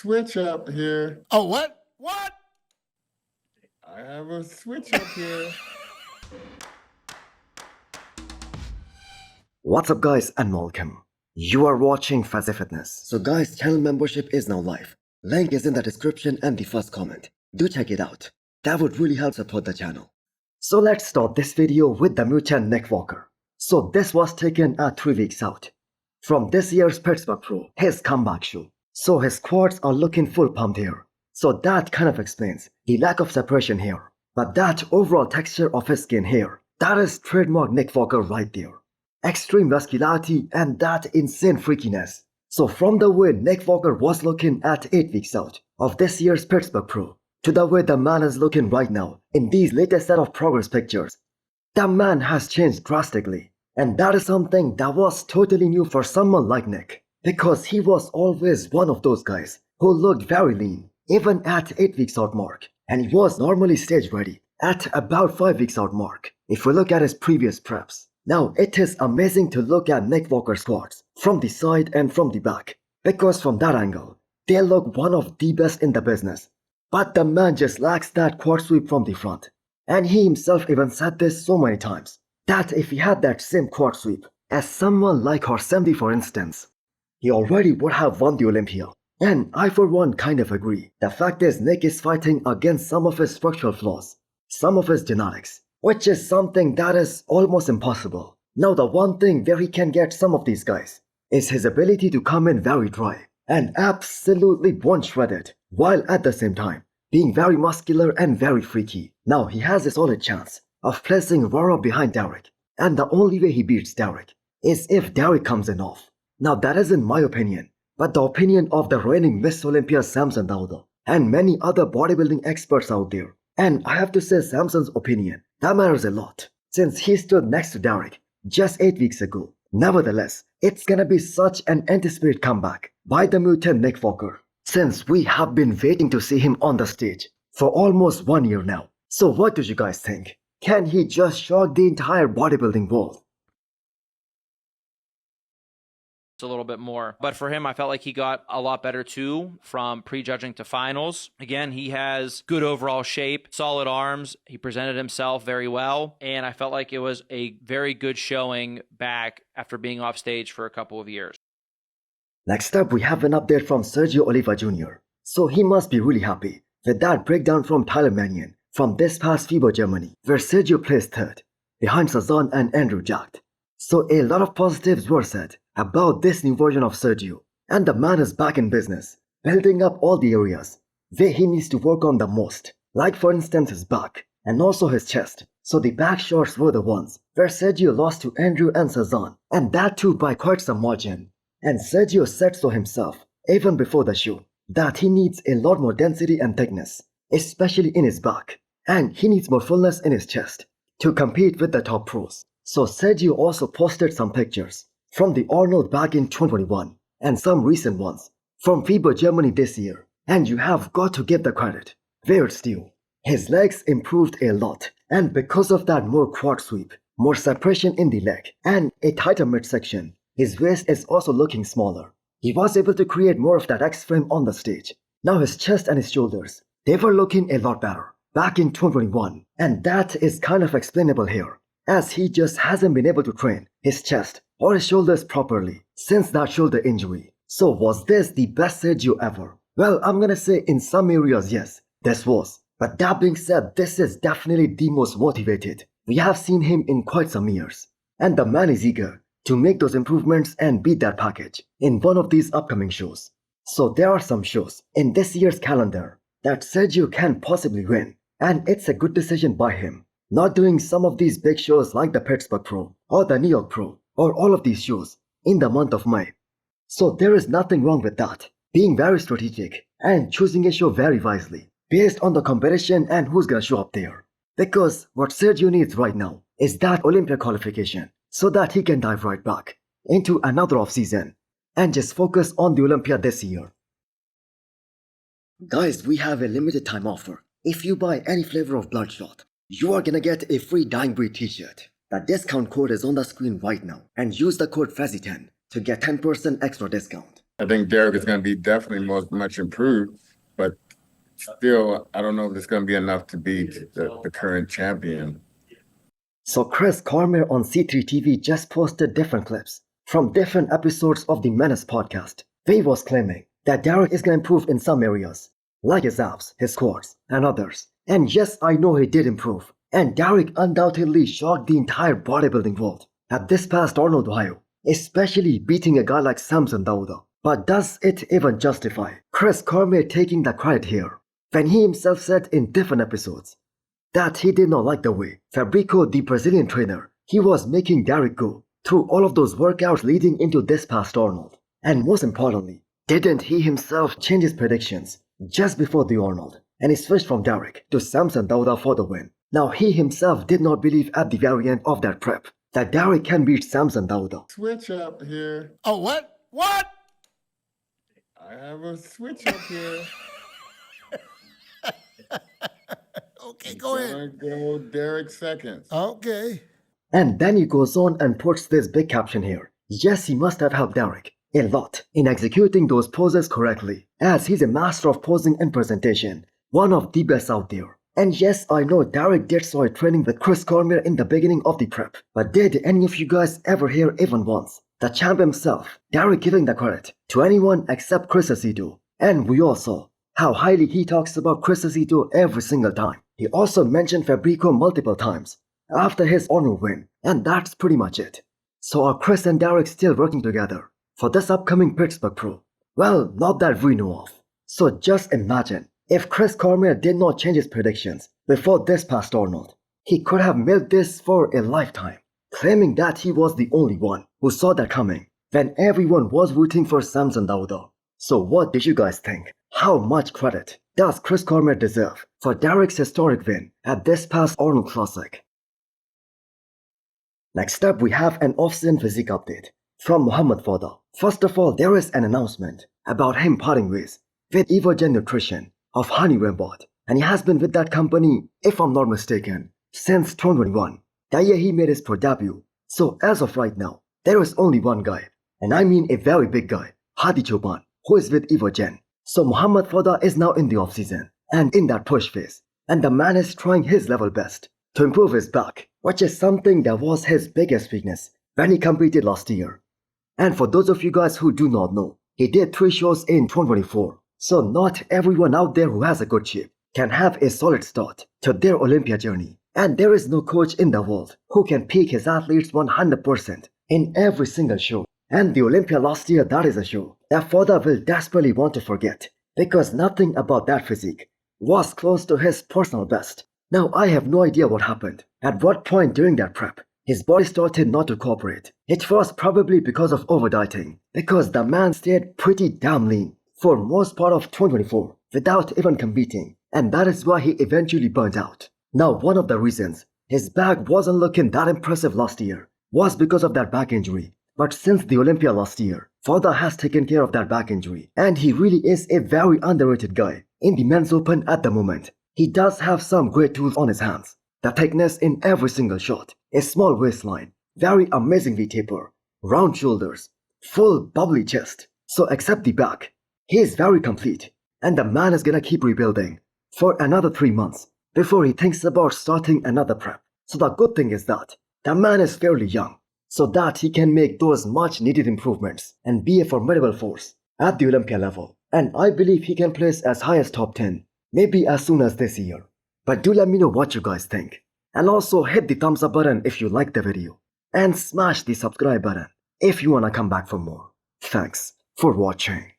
switch up here. Oh, what? What? I have a switch up here. What's up guys and welcome. You are watching Fazi Fitness. So guys, channel membership is now live. Link is in the description and the first comment. Do check it out. That would really help support the channel. So let's start this video with the mutant neck walker. So this was taken at 3 weeks out from this year's Pittsburgh Pro, his comeback show. So his quads are looking full pumped here. So that kind of explains the lack of separation here. But that overall texture of his skin here, that is trademark neck walker right there. Extreme vascularity and that insane freakiness. So from the way neck walker was looking at 8 weeks out of this year's Pittsburgh Pro to the way the man is looking right now in these latest set of progress pictures, the man has changed drastically. And that is something that was totally new for someone like Nick, because he was always one of those guys who looked very lean even at 8 weeks out mark, and he was normally stage ready at about 5 weeks out mark if we look at his previous preps. Now it is amazing to look at neck walker squats from the side and from the back, because from that angle they look one of the best in the business. But the man just lacks that quad sweep from the front, and he himself even said this so many times, that if he had that same quad sweep as someone like Hosstile for instance, he already would have won the Olympia. And I for one kind of agree. The fact is Nick is fighting against some of his structural flaws, some of his genetics, which is something that is almost impossible. Now the one thing where he can get some of these guys is his ability to come in very dry and absolutely bone shredded, while at the same time being very muscular and very freaky. Now he has a solid chance of placing Rara behind Derek, and the only way he beats Derek is if Derek comes in off. Now that isn't my opinion, but the opinion of the reigning Miss Olympia Samson Dauda and many other bodybuilding experts out there. And I have to say Samson's opinion, that matters a lot, since he stood next to Derek just 8 weeks ago. Nevertheless, it's gonna be such an anticipated comeback by the mutant neck walker, since we have been waiting to see him on the stage for almost 1 year now. So what do you guys think? Can he just shock the entire bodybuilding world? A little bit more, but for him I felt like he got a lot better too from prejudging to finals. Again, he has good overall shape, solid arms, he presented himself very well, and I felt like it was a very good showing back after being off stage for a couple of years. Next up we have an update from Sergio Oliva Jr. So he must be really happy with that breakdown from Tyler Mannion from this past FIBA Germany, where Sergio placed third behind Sazan and Andrew Jacked. So a lot of positives were said about this new version of Sergio, and the man is back in business, building up all the areas where he needs to work on the most, like for instance his back and also his chest. So the back shots were the ones where Sergio lost to Andrew and Sazan, and that too by quite some margin. And Sergio said so himself even before the show that he needs a lot more density and thickness, especially in his back, and he needs more fullness in his chest to compete with the top pros. So Sergio also posted some pictures from the Arnold back in 2021 and some recent ones from FIBA Germany this year, and you have got to give the credit where it's due. His legs improved a lot, and because of that more quad sweep, more separation in the leg, and a tighter midsection, his waist is also looking smaller. He was able to create more of that X-frame on the stage. Now his chest and his shoulders, they were looking a lot better back in 2021, and that is kind of explainable here, as he just hasn't been able to train his chest or his shoulders properly since that shoulder injury. So was this the best Sergio ever? Well, I'm gonna say in some areas yes, this was. But that being said, this is definitely the most motivated we have seen him in quite some years. And the man is eager to make those improvements and beat that package in one of these upcoming shows. So there are some shows in this year's calendar that Sergio can possibly win, and it's a good decision by him not doing some of these big shows like the Pittsburgh Pro or the New York Pro or all of these shows in the month of May. So there is nothing wrong with that, being very strategic and choosing a show very wisely based on the competition and who's gonna show up there. Because what Sergio needs right now is that Olympia qualification so that he can dive right back into another off-season and just focus on the Olympia this year. Guys, we have a limited time offer. If you buy any flavor of Bloodshot, you are gonna get a free Dying Breed t-shirt. The discount code is on the screen right now, and use the code FAZI10 to get 10% extra discount. I think Derek is going to be definitely much improved, but still, I don't know if it's going to be enough to beat the current champion. So Chris Cormier on C3 TV just posted different clips from different episodes of the Menace podcast. He was claiming that Derek is going to improve in some areas, like his abs, his squats, and others. And yes, I know he did improve. And Derek undoubtedly shocked the entire bodybuilding world at this past Arnold, Ohio, especially beating a guy like Samson Dauda. But does it even justify Chris Cormier taking the credit here, when he himself said in different episodes that he did not like the way Fabrico, the Brazilian trainer, he was making Derek go through all of those workouts leading into this past Arnold. And most importantly, didn't he himself change his predictions just before the Arnold, and he switched from Derek to Samson Dauda for the win. Now he himself did not believe at the very end of that prep that Derek can beat Samson Dauda. Switch up here. Oh, what? What? I have a switch up here. Okay, go ahead. I'm gonna go Derek seconds. Okay. And then he goes on and puts this big caption here. Yes, he must have helped Derek a lot in executing those poses correctly, as he's a master of posing and presentation, one of the best out there. And yes, I know Derek did saw it training with Chris Cormier in the beginning of the prep, but did any of you guys ever hear even once the champ himself, Derek, giving the credit to anyone except Chris Aceto? And we all saw how highly he talks about Chris Aceto every single time. He also mentioned Fabrico multiple times after his honor win, and that's pretty much it. So are Chris and Derek still working together for this upcoming Pittsburgh Pro? Well, not that we know of. So just imagine if Chris Cormier did not change his predictions before this past Arnold. He could have milked this for a lifetime, claiming that he was the only one who saw that coming when everyone was rooting for Samson Dauda. So what did you guys think? How much credit does Chris Cormier deserve for Derek's historic win at this past Arnold Classic? Next up, we have an off-season physique update from Muhammad Fada. First of all, there is an announcement about him parting ways with Evogen Nutrition of Honey Rainbot, and he has been with that company, if I'm not mistaken, since 2021, the year he made his pro debut. So as of right now, there is only one guy, and I mean a very big guy, Hadi Choban, who is with Evogen. So Muhammad Fada is now in the off-season and in that push phase, and the man is trying his level best to improve his back, which is something that was his biggest weakness when he competed last year. And for those of you guys who do not know, he did 3 shows in 2024. So not everyone out there who has a good shape can have a solid start to their Olympia journey. And there is no coach in the world who can peak his athletes 100% in every single show. And the Olympia last year, that is a show that Fada will desperately want to forget, because nothing about that physique was close to his personal best. Now I have no idea what happened. At what point during that prep his body started not to cooperate. It was probably because of over-dieting, because the man stayed pretty damn lean for most part of 2024 without even competing, and that is why he eventually burned out. Now one of the reasons his back wasn't looking that impressive last year was because of that back injury. But since the Olympia last year, Fada has taken care of that back injury, and he really is a very underrated guy in the men's open at the moment. He does have some great tools on his hands. The thickness in every single shot, a small waistline, very amazingly taper, round shoulders, full bubbly chest. So except the back, he is very complete, and the man is gonna keep rebuilding for another 3 months before he thinks about starting another prep. So the good thing is that the man is fairly young, so that he can make those much needed improvements and be a formidable force at the Olympia level. And I believe he can place as high as top 10, maybe as soon as this year. But do let me know what you guys think. And also hit the thumbs up button if you liked the video. And smash the subscribe button if you wanna come back for more. Thanks for watching.